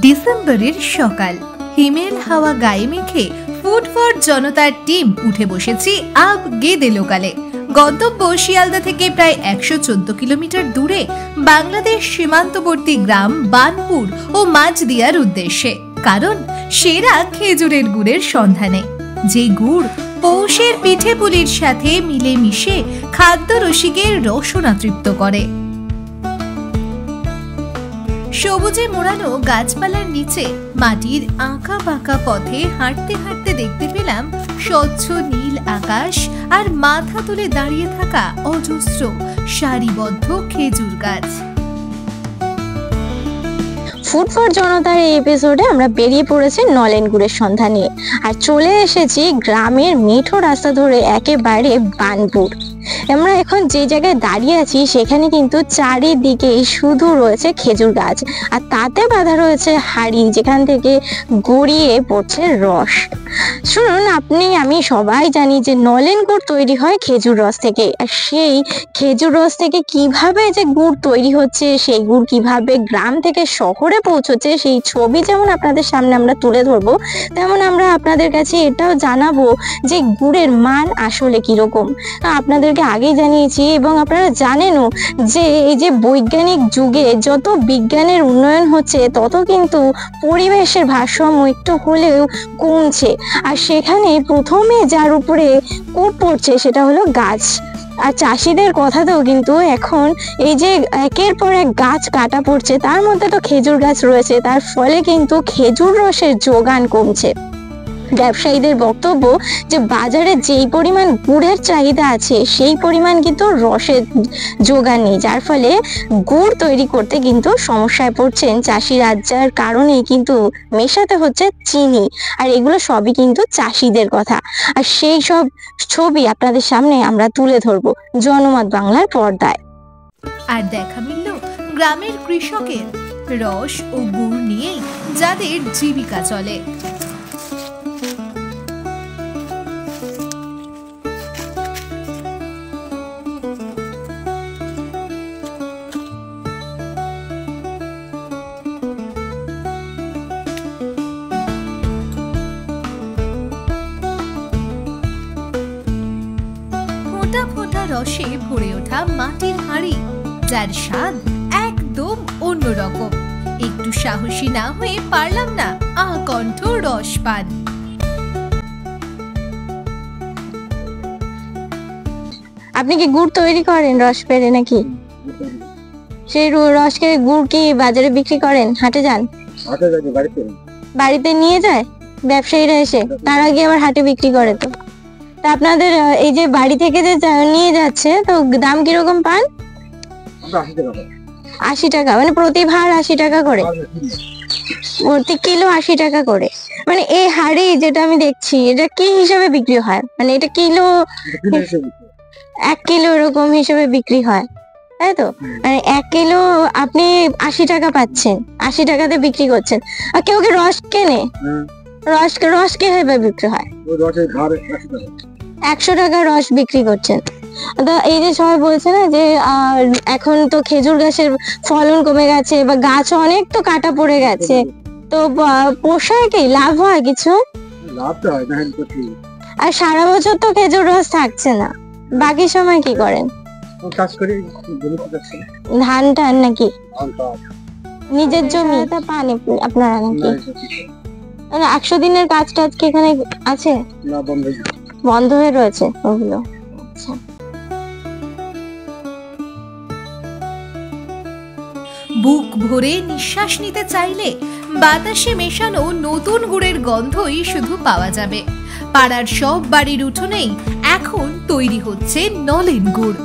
ডিসেম্বরের সকাল, হিমেল হাওয়া গায়ে মেখে ফুড ফর জনতার টিম উঠে বসেছি আব গেদে লোকালে। গন্তব্য শিয়ালদা থেকে প্রায় 114 কিলোমিটার দূরে বাংলাদেশ সীমান্তবর্তী গ্রাম বানপুর ও মাঝদিয়ার উদ্দেশ্যে। কারণ সেরা খেজুরের গুড়ের সন্ধানে, যে গুড় পৌষের পিঠে পুলির সাথে মিলে মিশে খাদ্য রসিকের রসনা তৃপ্ত করে। সবুজে মোড়ানো গাছপালার নিচে মাটির আঁকা বাঁকা পথে হাঁটতে হাঁটতে দেখতে পেলাম স্বচ্ছ নীল আকাশ আর মাথা তুলে দাঁড়িয়ে থাকা অজস্র সারিবদ্ধ খেজুর গাছ। ফুড ফর জনতার এই এপিসোডে আমরা বেরিয়ে পড়েছি নলেন গুড়ের সন্ধানে আর চলে এসেছি গ্রামের মিঠো রাস্তা ধরে একেবারে বানপুর। আমরা এখন যে জায়গায় দাঁড়িয়ে আছি সেখানে কিন্তু চারিদিকে শুধু রয়েছে খেজুর গাছ, আর তাতে বাঁধা রয়েছে হাড়ি যেখান থেকে গড়িয়ে পড়ছে রস। শুনুন, আমি সবাই জানি যে নলেন গুড় তৈরি হয় খেজুর রস থেকে, আর সেই খেজুর রস থেকে কিভাবে যে গুড় তৈরি হচ্ছে, সেই গুড় কিভাবে গ্রাম থেকে শহরে পৌঁছচ্ছে, সেই ছবি যেমন আপনাদের সামনে আমরা তুলে ধরবো, তেমন আমরা আপনাদের কাছে এটাও জানাবো যে গুড়ের মান আসলে কিরকম। আপনাদেরকে আগেই জানিয়েছি এবং আপনারা জানেনও যে এই যে বৈজ্ঞানিক যুগে যত বিজ্ঞানের উন্নয়ন হচ্ছে তত কিন্তু পরিবেশের ভারসাম্য একটু হলেও কমছে, আর সেখানে প্রথমে যার উপরে কোপ পড়ছে সেটা হলো গাছ। আর চাষিদের কথাতেও কিন্তু এখন এই যে একের পর এক গাছ কাটা পড়ছে, তার মধ্যে তো খেজুর গাছ রয়েছে, তার ফলে কিন্তু খেজুর রসের যোগান কমছে। ব্যবসায়ীদের বক্তব্য যে বাজারে যেই পরিমাণ গুড়ের চাহিদা আছে সেই পরিমাণ কিন্তু রসের যোগান নেই, যার ফলে গুড় তৈরি করতে কিন্তু সমস্যায় পড়ছেন চাষিরা, যার কারণে কিন্তু মেশাতে হচ্ছে চিনি। আর এগুলো সবই কিন্তু চাষিদের কথা, আর সেই সব ছবি আপনাদের সামনে আমরা তুলে ধরবো জনমত বাংলার পর্দায়। আর দেখা মিলল গ্রামের কৃষকের, রস ও গুড় নিয়েই যাদের জীবিকা চলে। ফোঁটা ফোঁটা রসে ভরে ওঠা মাটির হাঁড়ি, যার স্বাদ একদম অন্যরকম। একটু সাহসী না হয়ে পারলাম না আকণ্ঠ রস পান। আপনি কি গুড় তৈরি করেন রস পেরে নাকি? সেই রসকে গুড় কি বাজারে বিক্রি করেন? হাটে যান? বাড়িতে নিয়ে যায় ব্যবসায়ীরা এসে, তার আগে আবার হাটে বিক্রি করে। তো আপনাদের এই যে বাড়ি থেকে যে নিয়ে যাচ্ছে, তো দাম কিরকম পান? 80 টাকা, মানে প্রতি ভার 80 টাকা করে, প্রতি কিলো 80 টাকা করে। মানে এই হাড়ি যেটা আমি দেখছি এটা কি হিসাবে বিক্রি হয়? মানে এটা কিলো 1 কিলো এরকম হিসেবে বিক্রি হয়, তাই তো? মানে 1 কিলো আপনি 80 টাকা পাচ্ছেন, 80 টাকাতে বিক্রি করছেন। আর কেউ কি রস কেনে? রস কিভাবে বিক্রি হয়? 100 টাকা রস বিক্রি করছেন। এই যে সবাই বলছে না যে এখন তো খেজুর গাছের ফলন কমে গেছে বা গাছ অনেক তো কাটা পড়ে গেছে, তো পোষায় কি লাভ হয় কিছু? আর সারা বছর তো খেজুর রস থাকছে না, বাকি সময় কি করেন? ধান টান নাকি নিজের জমি পান আপনারা নাকি? 100 দিনের কাজ টাজ কি এখানে আছে? বন্ধ হয়ে রয়েছে ওগুলো। আচ্ছা, বুক ভরে নিঃশ্বাস নিতে চাইলে বাতাসে মেশানো নতুন গুড়ের গন্ধই শুধু পাওয়া যাবে। পাড়ার সব বাড়ির উঠোনেই এখন তৈরি হচ্ছে নলেন গুড়।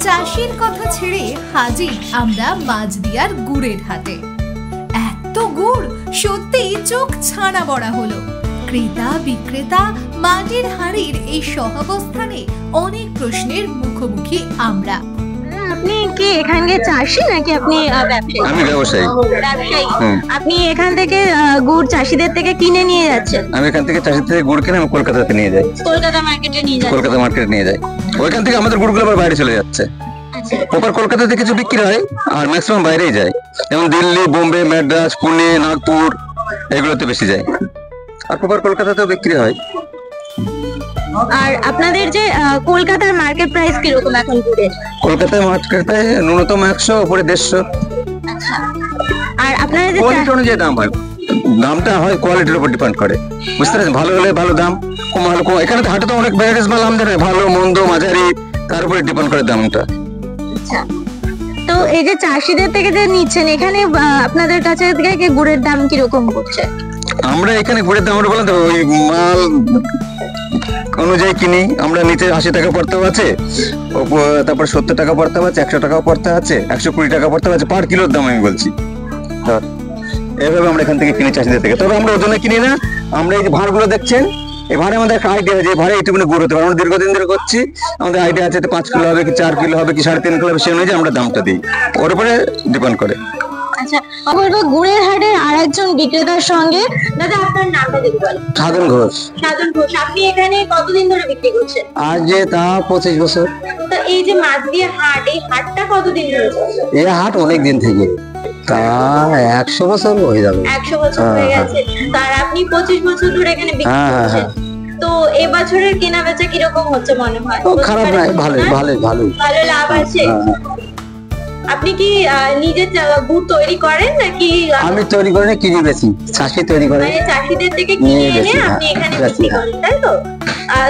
চাষির কথা ছেড়ে হাজির আমরা মাঝদিয়ার গুড়ের হাটে। এত গুড়, সত্যি চোখ ছানা বড়া হলো। ক্রেতা বিক্রেতা, মাটির হাঁড়ির এই সহাবস্থানে অনেক প্রশ্নের মুখোমুখি আমরা। আপনি কি এখানকার চাষি নাকি আপনি ব্যবসায়ী? আমি ব্যবসায়ী। আপনি এখান থেকে গুড় চাষিদের থেকে কিনে নিয়ে যাচ্ছেন? আমি এখান থেকে চাষিদের থেকে গুড় কিনে আমি কলকাতাতে নিয়ে যাই। কলকাতা মার্কেটে নিয়ে যাই? কলকাতা মার্কেটে নিয়ে যাই। ওইখান থেকে আমাদের গুড়গুলো আবার বাইরে চলে যাচ্ছে। প্রপার কলকাতাতে কিছু বিক্রি হয় আর ম্যাক্সিমাম বাইরেই যায়, যেমন দিল্লি, বোম্বে, মাদ্রাজ, পুনে, নাগপুর এগুলোতে বেশি যায়, আর প্রপার কলকাতাতেও বিক্রি হয়। আর আপনাদের যে কলকাতার মার্কেট প্রাইস কিরকম এখন গুড়ের? কলকাতায় মার্কেটে ন্যূনতম 100, উপরে 150। আর আপনারা যে কোয়ালিটি অনুযায়ী দাম হয়, দামটা হয় কোয়ালিটির উপর ডিপেন্ড করে, বুঝতে পারছেন? ভালো হলে ভালো দাম, কম হলে কম। এখানে তো হাটে তো অনেক ভ্যারাইটিস মাল আমদানি হয়, ভালো মন্দ মাঝারি, তার উপরে ডিপেন্ড করে দামটা। আচ্ছা, তো এই যে চাষিদের থেকে যে নিচ্ছেন এখানে আপনাদের কাছে থেকে গুড়ের দাম কিরকম পড়ছে? আমরা এখানে গুড়ের দাম বললাম তো, ওই মাল অনুযায়ী কিনি আমরা। নিচে 80 টাকা পড়তেও আছে, তারপর 70 টাকা পড়তে আছে, 100 টাকাও পড়তে আছে, 120 টাকা পড়তে আছে, পার কিলোর দাম আমি বলছি। এইভাবে আমরা এখান থেকে কিনি চাষিদের থেকে। তবে আমরা ওজনে কিনি না, আমরা এই যে ভাঁড়গুলো দেখছেন, এই ভাঁড়ে আমাদের একটা আইডিয়া আছে, ভাঁড়ে এইটুকুনি গুড় হতে পারে। আমরা দীর্ঘদিন ধরে করছি, আমাদের আইডিয়া আছে 5 কিলো হবে কি 4 কিলো হবে কি 3.5 কিলো হবে, সেই অনুযায়ী আমরা দামটা দিই, ওর উপরে ডিপেন্ড করে। আচ্ছা, বলবো গুড়ের হাটের আরেকজন বিক্রেতার সঙ্গে। দাদা, আপনার নামটা যদি বলেন। সাধন ঘোষ। সাধন ঘোষ, আপনি এখানে কতদিন ধরে বিক্রি করছেন? আজ যে তা 25 বছর। তো এই যে মাছদিয়া হাট, এই হাটটা কতদিন ধরে চলছে? এই হাট অনেক দিন থেকে, তা 100 বছর হয়ে যাবে। 100 বছর হয়ে গেছে। তার আপনি 25 বছর ধরে এখানে বিক্রি করছেন। তো এবছরের কেনা বেচা কিরকম হচ্ছে মনে হয়? খারাপ নয়, ভালোই ভালোই ভালোই, ভালো লাভ আছে। আপনি কি নিজে গুড় তৈরি করেন নাকি? আমি তৈরি করি না, কিনে বেশি, চাষি তৈরি করে। মানে চাষিদের থেকে কিনে এনে আপনি এখানে বিক্রি করেন, তাই তো?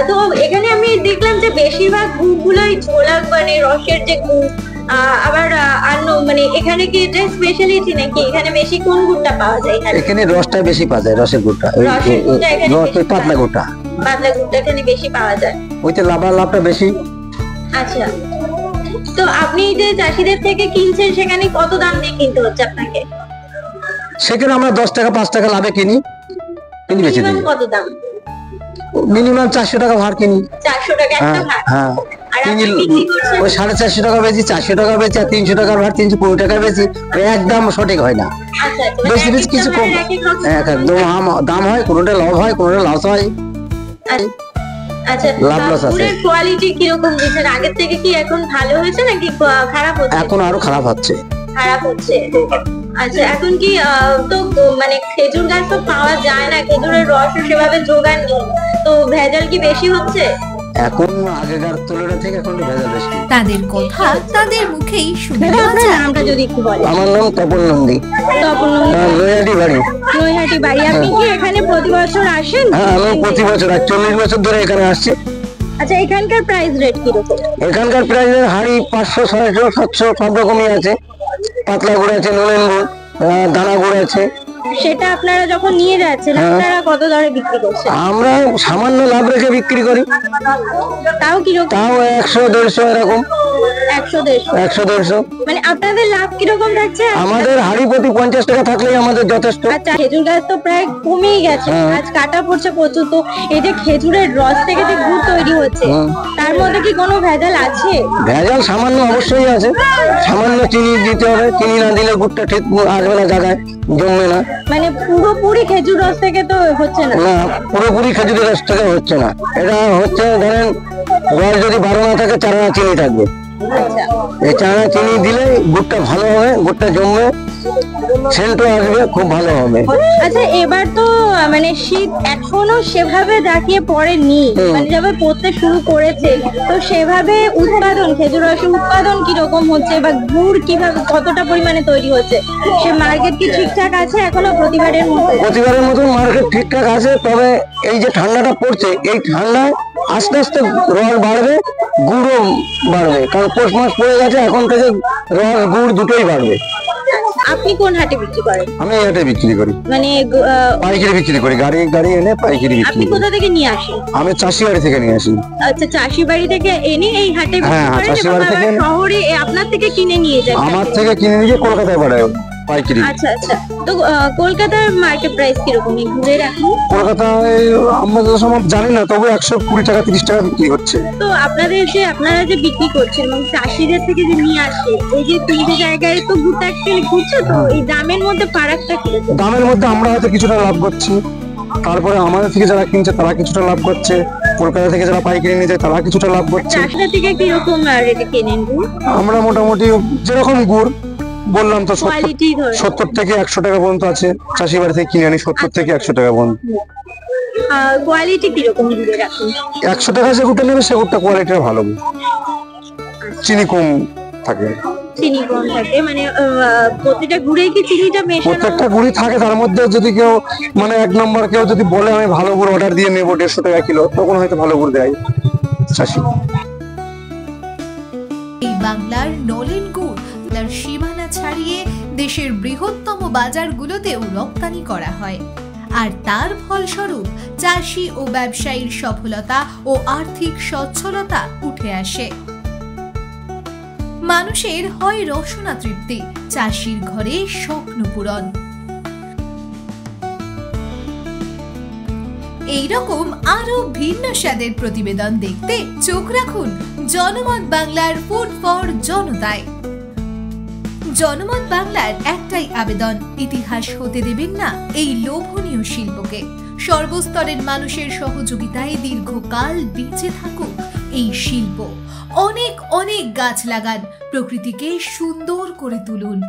তো এখানে আমি দেখলাম যে বেশিরভাগ গুড়গুলোই ঝোলা, মানে রসের যে গুড়। আবার মানে এখানে কি এটা স্পেশালিটি নাকি? এখানে বেশি কোন গুড়টা পাওয়া যায়? এখানে রসটা বেশি পাওয়া যায়, রসের গুড়টা, পাতলা গুড়টা। পাতলা গুড়টা এখানে বেশি পাওয়া যায়, ওইতে লাভটা বেশি। আচ্ছা, তো আপনি যে চাষিদের থেকে কিনছেন সেখানে কত দাম দিয়ে কিনতে হচ্ছে আপনাকে? সেখানে আমরা 10 টাকা 5 টাকা লাভে কিনি, কিনি বেশি দিই। কত দাম? মিনিমাম 400 টাকা ভাড় কিনি। 400 টাকা একটা ভাড়? হ্যাঁ, আর আপনি বিক্রি করছেন? ওই 450 টাকা বেশি, 400 টাকা বেশি, আর 300 টাকার ভাড়, 320 টাকা বেশি। একদম সঠিক হয় না, আচ্ছা, বেশি বেশি কিছু কম, একদম দাম হয়, কোনোটা লাভ হয়, কোনোটা লস হয়। আচ্ছা, গুড়ের কোয়ালিটি কিরকম দিচ্ছেন? আগের থেকে কি এখন ভালো হয়েছে নাকি খারাপ হচ্ছে? এখন আরো খারাপ হচ্ছে। খারাপ হচ্ছে। আচ্ছা, এখন কি তো মানে খেজুর গাছ তো পাওয়া যায় না, খেজুরের রস সেভাবে জোগান নেই, তো ভেজাল কি বেশি হচ্ছে? এখন আগেকার তুলনা থেকে এখন ভেজাল বেশি। তাদের কথা তাদের মুখেই শুনে আপনার নামটা যদি একটু বলেন। আমার নাম তপন নন্দী। তপন নন্দী, নৈহাটি বাড়ি। নৈহাটি বাড়ি। আপনি কি এখানে প্রতি বছর আসেন? হ্যাঁ, আমি প্রতি বছর 40 বছর ধরে এখানে আসছি। আচ্ছা, এখানকার প্রাইস রেট কিরকম? এখানকার প্রাইস হাড়ি 500, 650, 700 সব রকমই আছে। পাতলা গুড় আছে, নুনের গুড়, দানা গুড় আছে। সেটা আপনারা যখন নিয়ে যাচ্ছেন আপনারা কত দরে বিক্রি করছেন? আমরা সামান্য লাভ রেখে বিক্রি করি। তাও কিরকম? তাও 100-150 এরকম। 100-150? মানে আপনাদের লাভ কিরকম থাকছে? আমাদের হাড়ি প্রতি 50 টাকা থাকলেই আমাদের যথেষ্ট। আচ্ছা, খেজুর গাছ তো প্রায় কমেই গেছে, আজ কাটা পড়ছে প্রচুর। তো এই যে খেজুরের রস থেকে যে গুড় তৈরি হচ্ছে, তার মধ্যে কি কোনো ভেজাল আছে? ভেজাল সামান্য অবশ্যই আছে। সামান্য চিনি দিতে হবে, চিনি না দিলে গুড়টা ঠিক আসবে না, জায়গায় জমবে না। মানে পুরোপুরি খেজুর রস থেকে তো হচ্ছে না? না, পুরোপুরি খেজুরের রস থেকে হচ্ছে না। এটা হচ্ছে, ধরেন রস যদি 12 না থাকে, 4 আনা চিনি থাকবে। এই 4 আনা চিনি দিলে গুড়টা ভালো হবে, গুড়টা জমবে, সেন্টও আসবে, খুব ভালো হবে। আচ্ছা, এবার তো মানে শীত এখনো সেভাবে দাঁড়িয়ে পড়েনি, মানে যবে পড়তে শুরু করেছে, তো সেভাবে উৎপাদন, খেজুর রসের উৎপাদন কিরকম হচ্ছে বা গুড় কিভাবে কতটা পরিমাণে তৈরি হচ্ছে, সে মার্কেট কি ঠিকঠাক আছে এখনো প্রতিবারের মতো? প্রতিবারের মতো মার্কেট ঠিকঠাক আছে, তবে এই যে ঠান্ডাটা পড়ছে, এই ঠান্ডায় আস্তে আস্তে রস বাড়বে, গুড়ও বাড়বে, কারণ পৌষ মাস পড়ে গেছে, এখন থেকে রস গুড় দুটোই বাড়বে। আপনি কোন হাটে বিক্রি করেন? আমি এই হাটে বিক্রি করি, মানে পাইকারি বিক্রি করি, গাড়ি এনে পাইকারি বিক্রি আপনি করি। কোথা থেকে নিয়ে আসেন? আমি চাষি বাড়ি থেকে নিয়ে আসি। আচ্ছা, চাষি বাড়ি থেকে এনে এই হাটে বিক্রি হ্যাঁ, করেন চাষি এবং বাড়ি থেকে আবার শহরে আপনার থেকে কিনে নিয়ে যান? আমার থেকে কিনে নিয়ে কলকাতায় পাঠায় পাইকারি। আচ্ছা আচ্ছা, তো কলকাতার মার্কেট প্রাইস কিরকম এই গুড়ের এখন? কলকাতায় আমরা তো সব জানি না, তবে 120 টাকা 30 টাকা বিক্রি হচ্ছে। তো আপনারা যে বিক্রি করছেন এবং চাষিদের থেকে যে নিয়ে আসে, এই যে 3টে জায়গায় তো গুড়টা একচুয়ালি ঘুরছে, তো এই দামের মধ্যে ফারাকটা কিরকম? দামের মধ্যে আমরা হয়তো কিছুটা লাভ করছি, তারপরে আমাদের থেকে যারা কিনছে তারা কিছুটা লাভ করছে, কলকাতা থেকে যারা পাইকারি নিয়ে যায় তারা কিছুটা লাভ করছে। চাষিরা থেকে কিরকম রেটে কেনেন গুড়? আমরা মোটামুটি যেরকম গুড় বললাম তো কোয়ালিটি ধরে 70 থেকে 100 টাকা পর্যন্ত আছে, চাষি বাড়ি থেকে কিনে আনি 70 থেকে 100 টাকা পর্যন্ত। কোয়ালিটি কিরকম গুড়ের এখন? 100 টাকা যে গুড়টা নেবে সে গুড়টা কোয়ালিটিটা ভালো, চিনি কম থাকে। চিনি কম থাকে মানে প্রত্যেকটা গুড়ে কি চিনিটা মেশানো? প্রত্যেকটা গুড়ি থাকে, তার মধ্যে যদি কেউ মানে 1 নম্বর কেউ যদি বলে আমি ভালো গুড় অর্ডার দিয়ে নেবো 150 টাকা কিলো, তখন হয়তো ভালো গুড় দেয় চাষি। এই বাংলার নলেন গুড় তার সীমানা ছাড়িয়ে দেশের বৃহত্তম বাজারগুলোতেও রপ্তানি করা হয়, আর তার ফলস্বরূপ চাষি ও ব্যবসায়ীর সফলতা ও আর্থিক সচ্ছলতা উঠে আসে। মানুষের হয় রসনা তৃপ্তি, চাষির ঘরে স্বপ্ন পূরণ। এইরকম আরো ভিন্ন স্বাদের প্রতিবেদন দেখতে চোখ রাখুন জনমত বাংলার ফুড ফর জনতায়। জনমত বাংলার একটাই আবেদন, ইতিহাস হতে দেবেন না এই লোভনীয় শিল্পকে। সর্বস্তরের মানুষের সহযোগিতায় দীর্ঘকাল বেঁচে থাকুক এই শিল্প। অনেক অনেক গাছ লাগান, প্রকৃতিকে সুন্দর করে তুলুন।